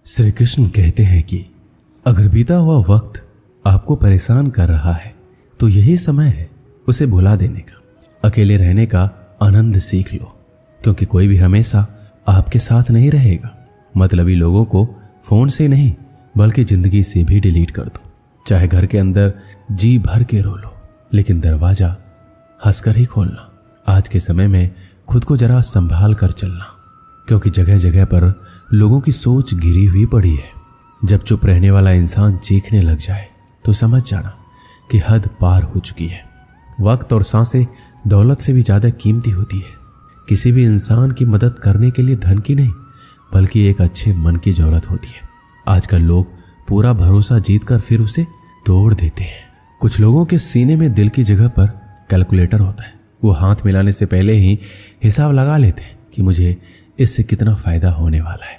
श्री कृष्ण कहते हैं कि अगर बीता हुआ वक्त आपको परेशान कर रहा है तो यही समय है उसे भुला देने का। अकेले रहने का आनंद सीख लो, क्योंकि कोई भी हमेशा आपके साथ नहीं रहेगा। मतलबी लोगों को फोन से नहीं बल्कि जिंदगी से भी डिलीट कर दो। चाहे घर के अंदर जी भर के रो लो, लेकिन दरवाजा हंसकर ही खोलना। आज के समय में खुद को जरा संभाल कर चलना, क्योंकि जगह जगह पर लोगों की सोच गिरी हुई पड़ी है। जब चुप रहने वाला इंसान चीखने लग जाए तो समझ जाना कि हद पार हो चुकी है। वक्त और सांसें दौलत से भी ज्यादा कीमती होती है। किसी भी इंसान की मदद करने के लिए धन की नहीं बल्कि एक अच्छे मन की जरूरत होती है। आजकल लोग पूरा भरोसा जीतकर फिर उसे तोड़ देते हैं। कुछ लोगों के सीने में दिल की जगह पर कैलकुलेटर होता है। वो हाथ मिलाने से पहले ही हिसाब लगा लेते हैं कि मुझे इससे कितना फायदा होने वाला है।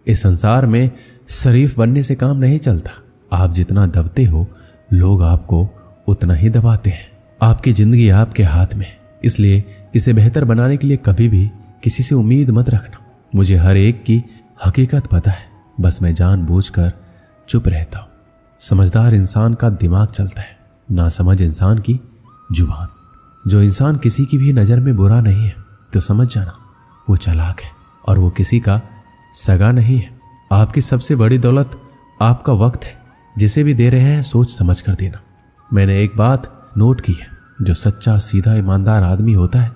इस संसार में शरीफ बनने से काम नहीं चलता। आप जितना दबते हो लोग आपको उतना ही दबाते हैं। आपकी जिंदगी आपके हाथ में, इसलिए इसे बेहतर बनाने के लिए कभी भी किसी से उम्मीद मत रखना। मुझे हर एक की हकीकत पता है, बस मैं जानबूझकर चुप रहता हूं। समझदार इंसान का दिमाग चलता है, नासमझ इंसान की जुबान। जो इंसान किसी की भी नजर में बुरा नहीं है तो समझ जाना वो चालाक है और वो किसी का सगा नहीं है। आपकी सबसे बड़ी दौलत आपका वक्त है। जिसे भी दे रहे हैं सोच समझ कर देना। मैंने एक बात नोट की है, जो सच्चा सीधा ईमानदार आदमी होता है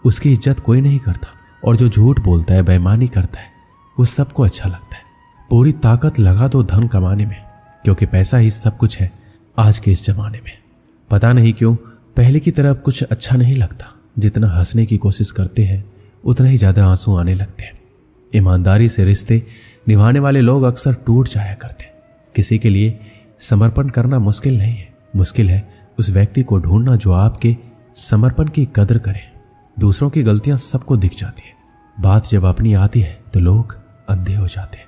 उसकी इज्जत कोई नहीं करता, और जो झूठ बोलता है बेईमानी करता है वो सबको अच्छा लगता है। पूरी ताकत लगा दो धन कमाने में, क्योंकि पैसा ही सब कुछ है आज के इस जमाने में। पता नहीं क्यों पहले की तरह कुछ अच्छा नहीं लगता। जितना हंसने की कोशिश करते हैं उतना ही ज्यादा आंसू आने लगते हैं। ईमानदारी से रिश्ते निभाने वाले लोग अक्सर टूट जाया करते हैं। किसी के लिए समर्पण करना मुश्किल नहीं है, मुश्किल है उस व्यक्ति को ढूंढना जो आपके समर्पण की कदर करे। दूसरों की गलतियां सबको दिख जाती है, बात जब अपनी आती है तो लोग अंधे हो जाते हैं।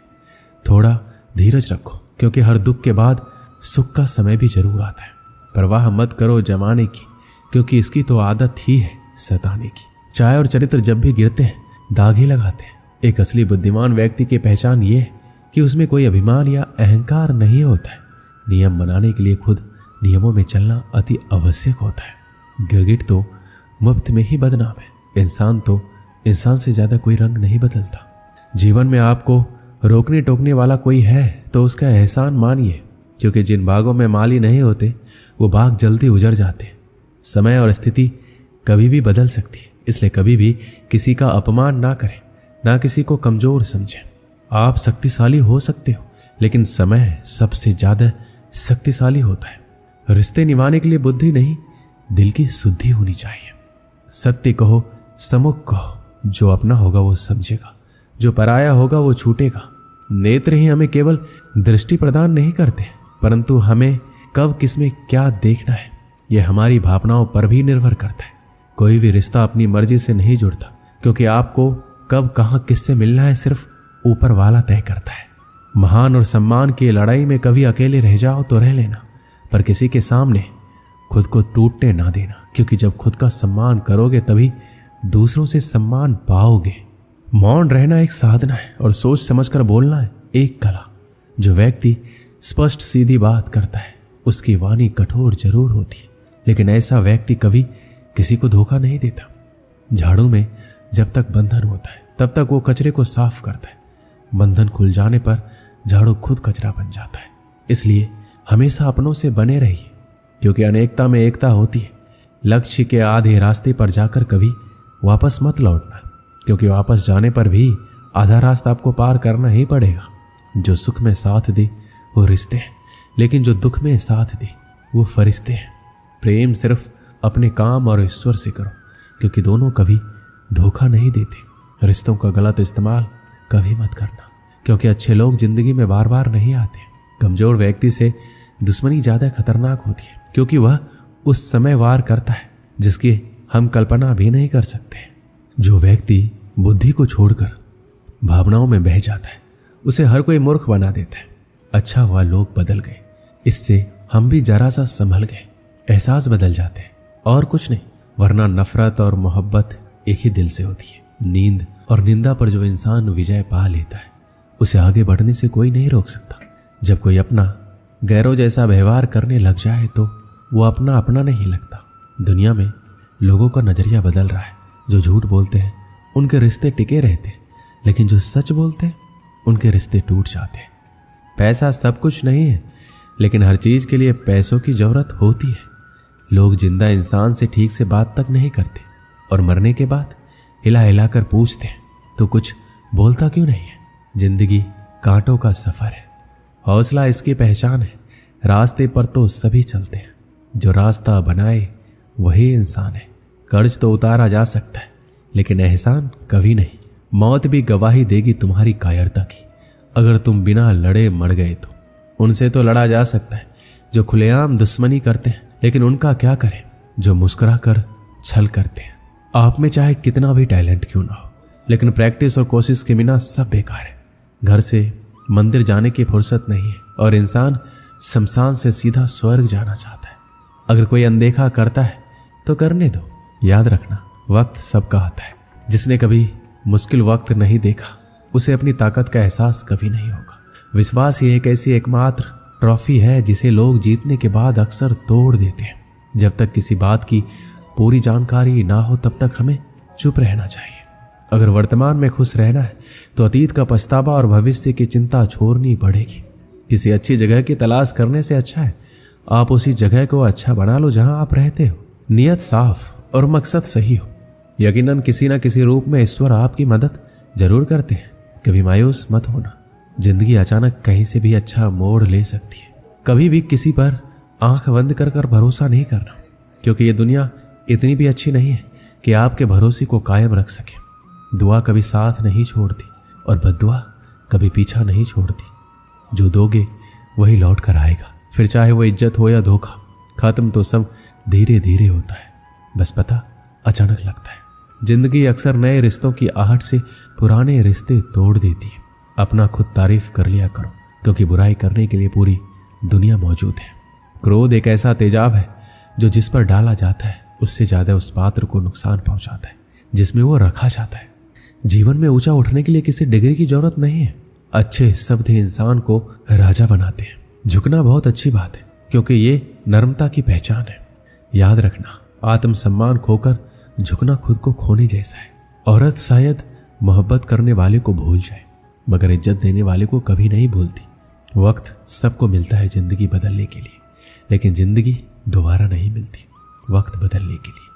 थोड़ा धीरज रखो, क्योंकि हर दुख के बाद सुख का समय भी जरूर आता है। परवाह मत करो जमाने की, क्योंकि इसकी तो आदत ही है सताने की। चाय और चरित्र जब भी गिरते हैं दाग ही लगाते हैं। एक असली बुद्धिमान व्यक्ति की पहचान ये है कि उसमें कोई अभिमान या अहंकार नहीं होता है। नियम बनाने के लिए खुद नियमों में चलना अति आवश्यक होता है। गिरगिट तो मुफ्त में ही बदनाम है। इंसान से ज्यादा कोई रंग नहीं बदलता। जीवन में आपको रोकने टोकने वाला कोई है तो उसका एहसान मानिए, क्योंकि जिन बागों में माली नहीं होते वो बाग जल्दी उजड़ जाते हैं। समय और स्थिति कभी भी बदल सकती है, इसलिए कभी भी किसी का अपमान ना करें, ना किसी को कमजोर समझें। आप शक्तिशाली हो सकते हो, लेकिन समय सबसे ज्यादा शक्तिशाली होता है। रिश्ते निभाने के लिए बुद्धि नहीं दिल की शुद्धि होनी चाहिए। सत्य कहो, सम्मुख कहो, जो अपना होगा वो समझेगा, जो पराया होगा वो छूटेगा। नेत्र ही हमें केवल दृष्टि प्रदान नहीं करते, परंतु हमें कब किसमें क्या देखना है यह हमारी भावनाओं पर भी निर्भर करता है। कोई भी रिश्ता अपनी मर्जी से नहीं जुड़ता, क्योंकि आपको कब कहां किससे मिलना है सिर्फ ऊपर वाला तय करता है। महान और सम्मान की लड़ाई में कभी अकेले रह जाओ तो रह लेना, पर किसी के सामने खुद को टूटने ना देना, क्योंकि जब खुद का सम्मान करोगे तभी दूसरों से सम्मान पाओगे। मौन रहना एक साधना है और सोच समझकर बोलना है एक कला। जो व्यक्ति स्पष्ट सीधी बात करता है उसकी वाणी कठोर जरूर होती है, लेकिन ऐसा व्यक्ति कभी किसी को धोखा नहीं देता। झाड़ू में जब तक बंधन होता है तब तक वो कचरे को साफ करता है। बंधन खुल जाने पर झाड़ू खुद कचरा बन जाता है। इसलिए हमेशा अपनों से बने रहिए, क्योंकि अनेकता में एकता होती है। लक्ष्य के आधे रास्ते पर जाकर कभी वापस मत लौटना, क्योंकि वापस जाने पर भी आधा रास्ता आपको पार करना ही पड़ेगा। जो सुख में साथ दे वो रिश्ते हैं, लेकिन जो दुख में साथ दे वो फरिश्ते हैं। प्रेम सिर्फ अपने काम और ईश्वर से करो, क्योंकि दोनों कभी धोखा नहीं देते। रिश्तों का गलत इस्तेमाल कभी मत करना, क्योंकि अच्छे लोग जिंदगी में बार बार नहीं आते। कमजोर व्यक्ति से दुश्मनी ज्यादा खतरनाक होती है, क्योंकि वह उस समय वार करता है जिसकी हम कल्पना भी नहीं कर सकते। जो व्यक्ति बुद्धि को छोड़कर भावनाओं में बह जाता है उसे हर कोई मूर्ख बना देता है। अच्छा हुआ लोग बदल गए, इससे हम भी जरा सा संभल गए। एहसास बदल जाते हैं और कुछ नहीं, वरना नफरत और मोहब्बत एक ही दिल से होती है। नींद और निंदा पर जो इंसान विजय पा लेता है उसे आगे बढ़ने से कोई नहीं रोक सकता। जब कोई अपना गैरों जैसा व्यवहार करने लग जाए तो वो अपना अपना नहीं लगता। दुनिया में लोगों का नजरिया बदल रहा है। जो झूठ बोलते हैं उनके रिश्ते टिके रहते हैं, लेकिन जो सच बोलते हैं उनके रिश्ते टूट जाते हैं। पैसा सब कुछ नहीं है, लेकिन हर चीज के लिए पैसों की जरूरत होती है। लोग जिंदा इंसान से ठीक से बात तक नहीं करते और मरने के बाद हिला हिला कर पूछते हैं तो कुछ बोलता क्यों नहीं है। जिंदगी कांटों का सफर है, हौसला इसकी पहचान है। रास्ते पर तो सभी चलते हैं, जो रास्ता बनाए वही इंसान है। कर्ज तो उतारा जा सकता है, लेकिन एहसान कभी नहीं। मौत भी गवाही देगी तुम्हारी कायरता की। अगर तुम बिना लड़े मर गए तो उनसे तो लड़ा जा सकता है जो खुलेआम दुश्मनी करते हैं, लेकिन उनका क्या करें जो मुस्कुरा कर छल करते हैं। आप में चाहे कितना भी टैलेंट क्यों ना हो, लेकिन प्रैक्टिस और कोशिश के बिना सब बेकार है। घर से मंदिर जाने की फुर्सत नहीं है और इंसान शमशान से सीधा स्वर्ग जाना चाहता है। अगर कोई अनदेखा करता है तो करने दो। याद रखना, वक्त सबका आता है। जिसने कभी मुश्किल वक्त नहीं देखा उसे अपनी ताकत का एहसास कभी नहीं होगा। विश्वास ही एक ऐसी एकमात्र ट्रॉफी है जिसे लोग जीतने के बाद अक्सर तोड़ देते हैं। जब तक किसी बात की पूरी जानकारी ना हो तब तक हमें चुप रहना चाहिए। अगर वर्तमान में खुश रहना है तो अतीत का पछतावा और भविष्य की चिंता छोड़नी पड़ेगी। किसी अच्छी जगह की तलाश करने से अच्छा है आप उसी जगह को अच्छा बना लो जहां आप रहते हो। नियत साफ और मकसद सही हो, यकीनन किसी न किसी रूप में ईश्वर आपकी मदद जरूर करते हैं। कभी मायूस मत होना, जिंदगी अचानक कहीं से भी अच्छा मोड़ ले सकती है। कभी भी किसी पर आंख बंद कर भरोसा नहीं करना, क्योंकि ये दुनिया इतनी भी अच्छी नहीं है कि आपके भरोसे को कायम रख सके। दुआ कभी साथ नहीं छोड़ती और बद्दुआ कभी पीछा नहीं छोड़ती। जो दोगे वही लौट कर आएगा, फिर चाहे वो इज्जत हो या धोखा। खत्म तो सब धीरे धीरे होता है, बस पता अचानक लगता है। जिंदगी अक्सर नए रिश्तों की आहट से पुराने रिश्ते तोड़ देती है। अपना खुद तारीफ कर लिया करो, क्योंकि बुराई करने के लिए पूरी दुनिया मौजूद है। क्रोध एक ऐसा तेजाब है जो जिस पर डाला जाता है उससे ज्यादा उस पात्र को नुकसान पहुंचाता है जिसमें वो रखा जाता है। जीवन में ऊंचा उठने के लिए किसी डिग्री की जरूरत नहीं है। अच्छे शब्द ही इंसान को राजा बनाते हैं। झुकना बहुत अच्छी बात है, क्योंकि ये नम्रता की पहचान है। याद रखना, आत्मसम्मान खोकर झुकना खुद को खोने जैसा है। औरत शायद मोहब्बत करने वाले को भूल जाए, मगर इज्जत देने वाले को कभी नहीं भूलती। वक्त सबको मिलता है जिंदगी बदलने के लिए, लेकिन जिंदगी दोबारा नहीं मिलती वक्त बदलने के लिए।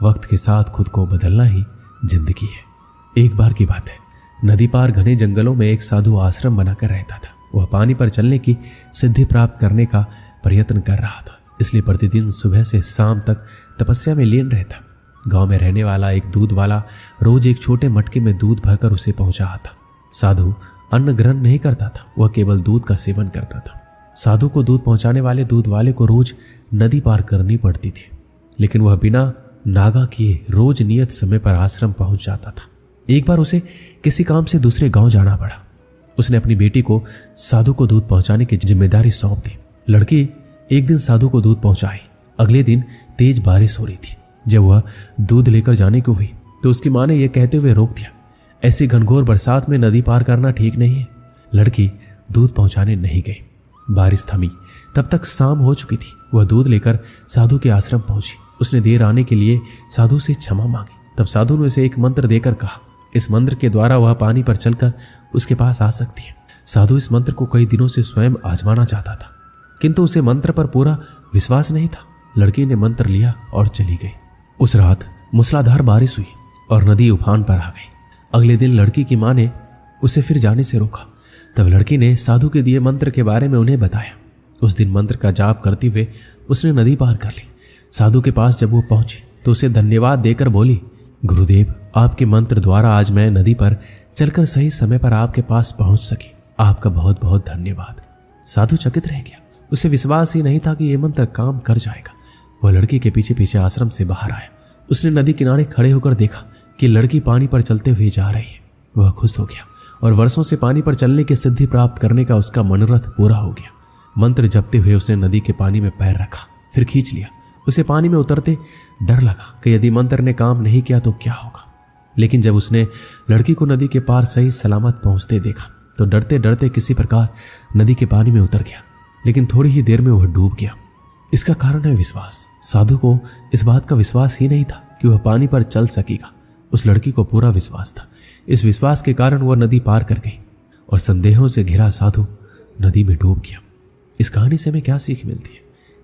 वक्त के साथ खुद को बदलना ही जिंदगी है। एक बार की बात है, नदी पार घने जंगलों में एक साधु आश्रम बनाकर रहता था। वह पानी पर चलने की सिद्धि प्राप्त करने का प्रयत्न कर रहा था, इसलिए प्रतिदिन सुबह से शाम तक तपस्या में लीन रहता। गांव में रहने वाला एक दूध वाला रोज एक छोटे मटके में दूध भरकर उसे पहुंचा आता। साधु अन्न ग्रहण नहीं करता था, वह केवल दूध का सेवन करता था। साधु को दूध पहुंचाने वाले दूध वाले को रोज नदी पार करनी पड़ती थी, लेकिन वह बिना नागा किए रोज नियत समय पर आश्रम पहुंच जाता था। एक बार उसे किसी काम से दूसरे गांव जाना पड़ा। उसने अपनी बेटी को साधु को दूध पहुंचाने की जिम्मेदारी सौंप दी। लड़की एक दिन साधु को दूध पहुंचाई। अगले दिन तेज बारिश हो रही थी। जब वह दूध लेकर जाने को हुई तो उसकी मां ने यह कहते हुए रोक दिया, ऐसी घनघोर बरसात में नदी पार करना ठीक नहीं है। लड़की दूध पहुंचाने नहीं गई। बारिश थमी, तब तक शाम हो चुकी थी। वह दूध लेकर साधु के आश्रम पहुंची। उसने देर आने के लिए साधु से क्षमा मांगी। तब साधु ने उसे एक मंत्र देकर कहा, इस मंत्र के द्वारा वह पानी पर चलकर उसके पास आ सकती है। साधु इस मंत्र को कई दिनों से स्वयं आजमाना चाहता था, किंतु उसे मंत्र पर पूरा विश्वास नहीं था। लड़की ने मंत्र लिया और चली गई। उस रात मूसलाधार बारिश हुई और नदी उफान पर आ गई। अगले दिन लड़की की मां ने उसे फिर जाने से रोका। तब लड़की ने साधु के दिए मंत्र के बारे में उन्हें बताया। उस दिन मंत्र का जाप करते हुए उसने नदी पार कर ली। साधु के पास जब वो पहुंची तो उसे धन्यवाद देकर बोली, गुरुदेव, आपके मंत्र द्वारा आज मैं नदी पर चलकर सही समय पर आपके पास पहुंच सकी। आपका बहुत बहुत धन्यवाद। साधु चकित रह गया। उसे विश्वास ही नहीं था कि यह मंत्र काम कर जाएगा। वह लड़की के पीछे पीछे आश्रम से बाहर आया। उसने नदी किनारे खड़े होकर देखा कि लड़की पानी पर चलते हुए जा रही है। वह खुश हो गया और वर्षों से पानी पर चलने की सिद्धि प्राप्त करने का उसका मनोरथ पूरा हो गया। मंत्र जपते हुए उसने नदी के पानी में पैर रखा, फिर खींच लिया। उसे पानी में उतरते डर लगा कि यदि मंत्र ने काम नहीं किया तो क्या होगा। लेकिन जब उसने लड़की को नदी के पार सही सलामत पहुंचते देखा तो डरते डरते किसी प्रकार नदी के पानी में उतर गया, लेकिन थोड़ी ही देर में वह डूब गया। इसका कारण है विश्वास। साधु को इस बात का विश्वास ही नहीं था कि वह पानी पर चल सकेगा। उस लड़की को पूरा विश्वास था। इस विश्वास के कारण वह नदी पार कर गई और संदेहों से घिरा साधु नदी में डूब गया। इस कहानी से हमें क्या सीख मिलती है?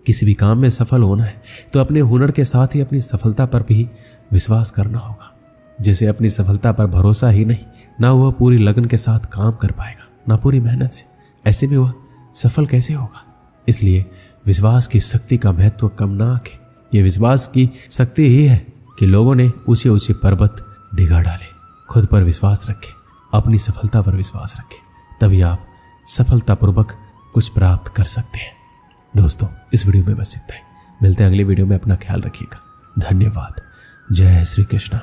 किसी भी काम में सफल होना है तो अपने हुनर के साथ ही अपनी सफलता पर भी विश्वास करना होगा। जिसे अपनी सफलता पर भरोसा ही नहीं, ना वह पूरी लगन के साथ काम कर पाएगा, ना पूरी मेहनत से, ऐसे में वह सफल कैसे होगा? इसलिए विश्वास की शक्ति का महत्व कम ना आके, ये विश्वास की शक्ति ही है कि लोगों ने ऊंचे ऊंचे पर्वत डिगा डाले। खुद पर विश्वास रखें, अपनी सफलता पर विश्वास रखें, तभी आप सफलतापूर्वक कुछ प्राप्त कर सकते हैं। दोस्तों, इस वीडियो में बस इतना ही। मिलते हैं अगले वीडियो में। अपना ख्याल रखिएगा। धन्यवाद। जय श्री कृष्ण।